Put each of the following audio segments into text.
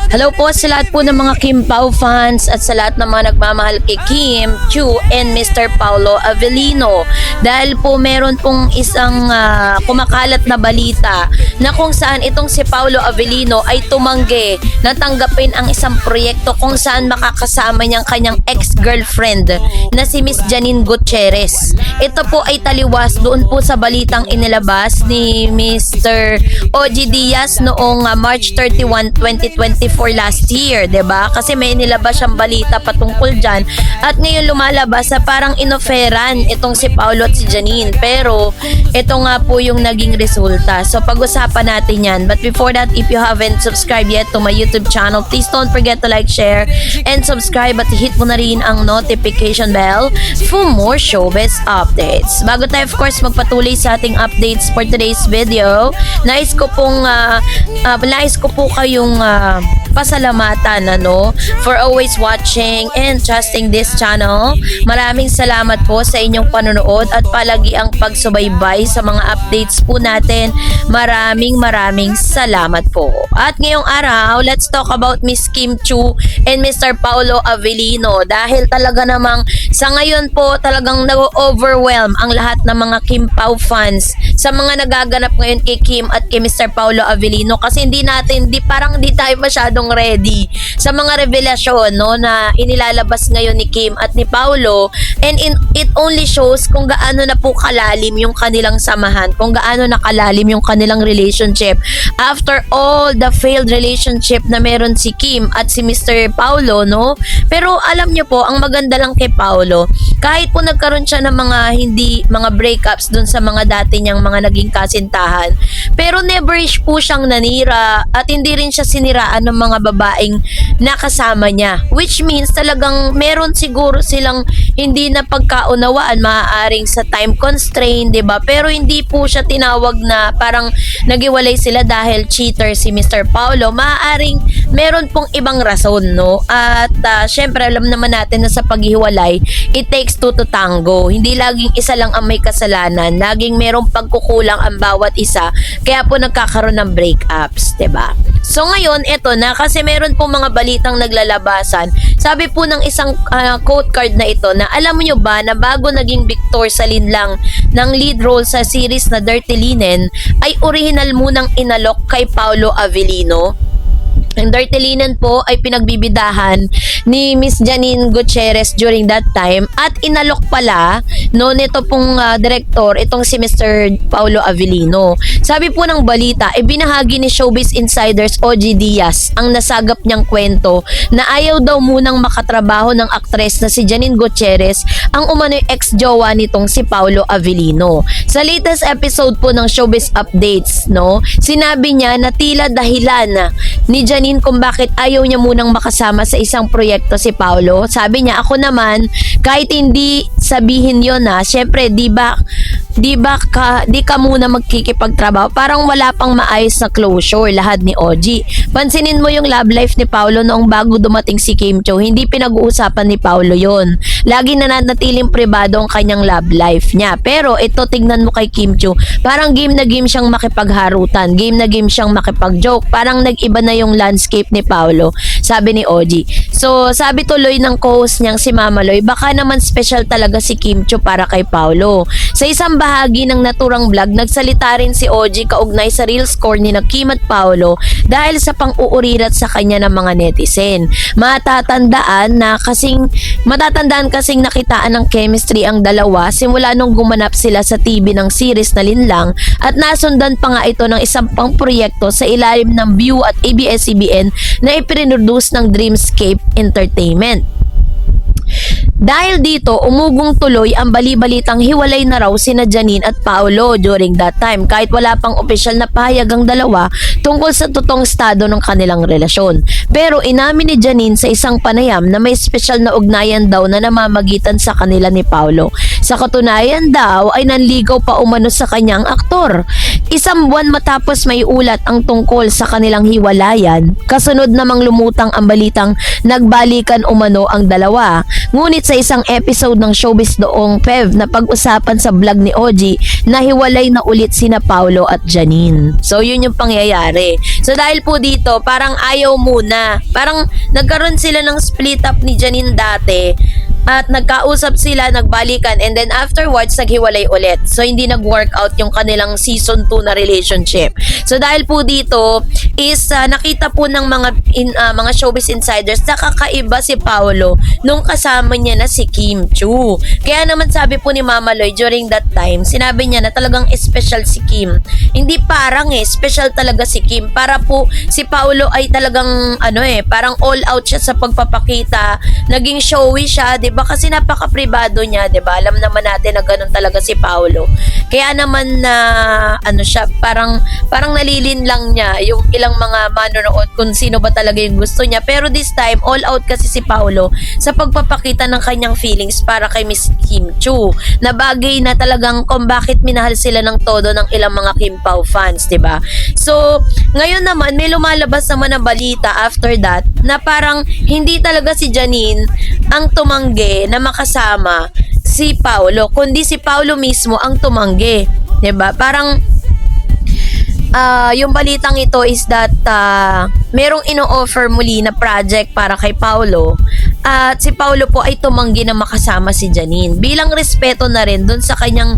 Hello po sa lahat po ng mga Kim Pao fans at sa lahat ng mga nagmamahal kay Kim Chiu and Mr. Paolo Avellino. Dahil po meron pong isang kumakalat na balita na kung saan itong si Paolo Avellino ay tumanggi na tanggapin ang isang proyekto kung saan makakasama niyang kanyang ex-girlfriend na si Miss Janine Gutierrez. Ito po ay taliwas doon po sa balitang inilabas ni Mr. OG Diaz noong March 31, 2024 last year, 'di ba? Kasi may nilabas siyang balita patungkol diyan at ngayon lumalabas sa parang inoferan itong si Paolo at si Janine. Pero ito nga po yung naging resulta. So pag-usapan natin 'yan. But before that, if you haven't subscribed yet to my YouTube channel, please don't forget to like, share, and subscribe at hit mo na rin ang notification bell for more showbiz updates. Bago tayo of course magpatuloy sa ating updates for today's video, nais ko po kayong pasalamatan for always watching and trusting this channel. Maraming salamat po sa inyong panonood at palagi ang pagsubaybay sa mga updates po natin. Maraming salamat po. At ngayong araw, let's talk about Miss Kim Chiu and Mr. Paolo Avellino dahil talaga namang sa ngayon po talagang nag-overwhelm ang lahat ng mga Kim Pao fans sa mga nagaganap ngayon kay Kim at kay Mr. Paolo Avellino kasi parang di tayo masyadong ready sa mga revelasyon na inilalabas ngayon ni Kim at ni Paolo, and it only shows kung gaano na po kalalim yung kanilang samahan, kung gaano na kalalim yung kanilang relationship after all the failed relationship na meron si Kim at si Mr. Paolo, pero alam nyo po, ang maganda lang kay Paolo, kahit po nagkaroon siya ng mga breakups dun sa mga dati niyang mga naging kasintahan, pero never po siyang nanira at hindi rin siya siniraan ng mga babaeng nakasama niya, which means talagang meron siguro silang hindi na pagkaunawaan, maaaring sa time constraint, diba? Pero hindi po siya tinawag na parang nagiwalay sila dahil cheater si Mr. Paolo. Maaaring meron pong ibang rason, at syempre alam naman natin na sa paghiwalay, it takes two to tango. Hindi laging isa lang ang may kasalanan, laging merong pagkukulang ang bawat isa, kaya po nagkakaroon ng breakups, diba? So ngayon, eto na, kasi meron pong mga balitang naglalabasan. Sabi po ng isang quote card na ito na alam nyo ba na bago naging Victor Salinlang ng lead role sa series na Dirty Linen, ay original munang inalok kay Paolo Avellino. Ang Dirty Linen po ay pinagbibidahan ni Miss Janine Gutierrez during that time at inalok pala nito pong director itong si Mr. Paolo Avellino. Sabi po ng balita, binahagi ni Showbiz Insiders OG Diaz ang nasagap niyang kwento na ayaw daw munang makatrabaho ng aktres na si Janine Gutierrez ang umano'y ex-jowa nitong si Paolo Avellino. Sa latest episode po ng Showbiz Updates, sinabi niya na tila dahilan ni Janine kung bakit ayaw niya munang makasama sa isang proyekto si Paolo. Sabi niya, ako naman, kahit hindi sabihin yon syempre, di ka muna magkikipagtrabaho. Parang wala pang maayos na closure lahat ni OG. Pansinin mo yung love life ni Paolo noong bago dumating si Kim Chiu. Hindi pinag-uusapan ni Paolo yon. Lagi nananatiling pribado ang kanyang love life niya. Pero ito, tignan mo kay Kim Chiu. Parang game na game siyang makipagharutan. Game na game siyang makipag-joke. Parang nag-iba na yung landscape ni Paolo, sabi ni OG. So, sabi tuloy ng co-host niyang si Mama Loy, baka naman special talaga si Kim Chiu para kay Paolo. Sa isang bahagi ng naturang vlog, nagsalita rin si OG kaugnay sa real score ni Kim at Paolo dahil sa pang-uurirat sa kanya ng mga netizen. Matatandaan kasing nakitaan ng chemistry ang dalawa simula nung gumanap sila sa TV ng series na Linlang at nasundan pa nga ito ng isang pang proyekto sa ilalim ng View at ABS-CBN na ipinroduce ng Dreamscape Entertainment. Dahil dito, umugong tuloy ang bali-balitang hiwalay na raw sina Janine at Paolo during that time kahit wala pang opisyal na pahayag ang dalawa tungkol sa totoong estado ng kanilang relasyon. Pero inamin ni Janine sa isang panayam na may espesyal na ugnayan daw na namamagitan sa kanila ni Paolo. Sa katunayan daw ay nanligaw pa umano sa kanyang aktor. Isang buwan matapos may ulat ang tungkol sa kanilang hiwalayan, kasunod namang lumutang ang balitang nagbalikan umano ang dalawa. Ngunit sa isang episode ng Showbiz Doong Pev na pag-usapan sa vlog ni Oji na hiwalay na ulit sina Paulo at Janine. So yun yung pangyayari. So dahil po dito, parang ayaw muna. Parang nagkaroon sila ng split up ni Janine dati at nagkausap sila, nagbalikan, and then afterwards naghiwalay ulit. So hindi nag-work out yung kanilang season 2 na relationship. So dahil po dito is nakita po ng mga showbiz insiders na kakaiba si Paulo nung kasama niya na si Kim Chiu. Kaya naman sabi po ni Mama Loy during that time, sinabi niya na talagang special si Kim. Hindi parang special talaga si Kim. Para po si Paulo ay talagang parang all out siya sa pagpapakita. Naging showy siya, 'di ba? Kasi napaka-pribado niya, 'di ba? Alam naman natin na ganun talaga si Paulo. Kaya naman na siya, parang nalilin lang niya yung ilang mga manonood kung sino ba talaga yung gusto niya. Pero this time, all out kasi si Paulo sa pagpapakita ng kanyang feelings para kay Miss Kim Chiu. Na bagay na talagang kung bakit minahal sila ng todo ng ilang mga Kim Pao fans, 'di ba? So, ngayon naman may lumalabas naman na balita after that na parang hindi talaga si Janine ang tumanggi na makasama si Paulo, kundi si Paulo mismo ang tumanggi, 'di ba? Parang yung balitang ito is that merong ino-offer muli na project para kay Paulo at si Paulo po ay tumanggi na makasama si Janine bilang respeto na rin dun sa kanyang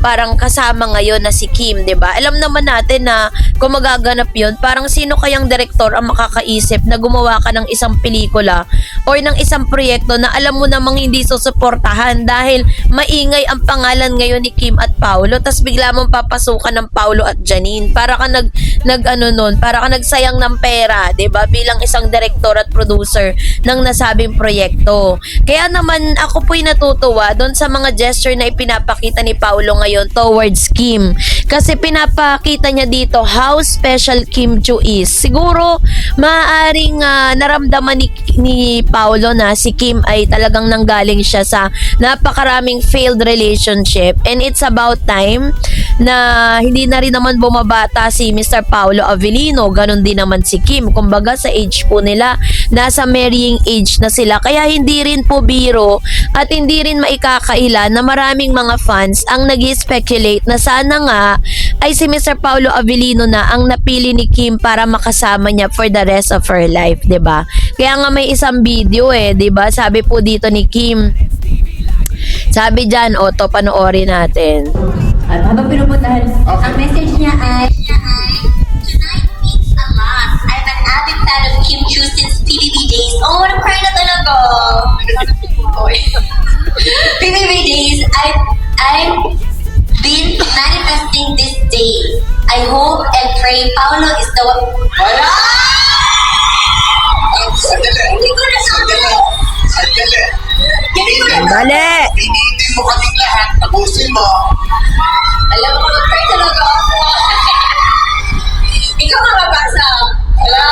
parang kasama ngayon na si Kim, 'di ba? Alam naman natin na kung magaganap yun, parang sino kayang direktor ang makakaisip na gumawa ka ng isang pelikula or ng isang proyekto na alam mo namang hindi susuportahan dahil maingay ang pangalan ngayon ni Kim at Paulo, tas bigla mong papasukan ng Paulo at Janine. Para ka para ka nagsayang ng pera, 'di ba? Bilang isang direktor at producer ng nasabing proyekto. Kaya naman ako po'y natutuwa doon sa mga gesture na ipinapakita ni Paulo ngayon towards Kim. Kasi pinapakita niya dito how special Kim Chiu is. Siguro maaaring naramdaman ni Paulo na si Kim ay talagang nanggaling siya sa napakaraming failed relationship, and it's about time na hindi na rin naman bumabata si Mr. Paulo Avellino. Ganon din naman si Kim. Kumbaga sa age po nila, nasa marrying age na sila. Kaya hindi rin po biro at hindi rin maikakaila na maraming mga fans ang nag-speculate na sana nga ay si Mr. Paulo Avellino na ang napili ni Kim para makasama niya for the rest of her life, 'di ba? Kaya nga may isang video 'di ba? Sabi po dito ni Kim, sabi diyan, panoorin natin. At habang pinupuntahan, ang message niya ay, "Tonight means a lot. I'm an avid fan of Kim Chiu since PBB days." Oh, na-cry na talaga. PBB days, I've been manifesting this day. I hope and pray Paulo is the one. Wala! Hindi ko na sabi. Dali! Pinitin mo kaming lahat, tapusin mo. Alam mo, mag-pray talaga ako. Ikaw makabasa. Wala.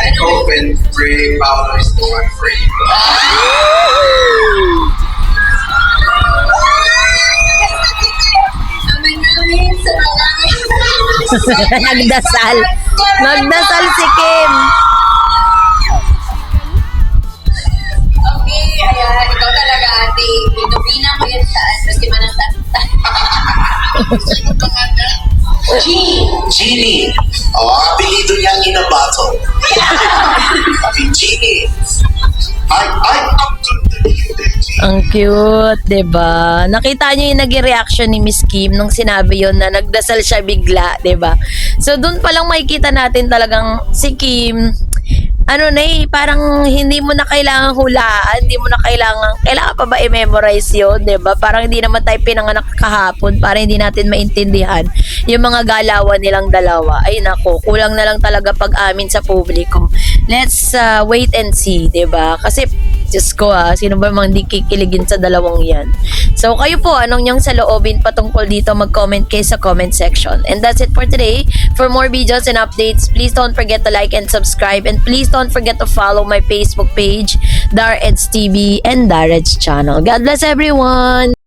I hope and pray Paulo is the one for you. Amen namin sa langit. Nagdasal. Magdasal si Kim. Okay, ayan. Ikaw talaga, ate. Pinupina ko yan saan. Kasi manang tanta. Sino pangalan? Genie. Apelido niya ang Inabato. Sabi, Genie. I'm up to the Genie. Ang cute, 'di ba? Nakita niyo yung naging reaction ni Miss Kim nung sinabi yon na nagdasal siya bigla, 'di ba? So doon pa lang makikita natin talagang si Kim parang hindi mo na kailangan hulaan, hindi mo na kailangan pa ba i-memorize yun, 'di ba? Parang hindi naman tayo pinanganak kahapon para hindi natin maintindihan yung mga galawan nilang dalawa. Ay nako, kulang na lang talaga pag-amin sa publiko. Let's wait and see, 'di ba? Kasi Diyos ko sino ba mang di kikiligin sa dalawang yan? So kayo po, anong niyong saloobin patungkol dito? Mag-comment kayo sa comment section. And that's it for today. For more videos and updates, please don't forget to like and subscribe, and please don't forget to follow my Facebook page, Dareds TV and Dareds channel. God bless everyone!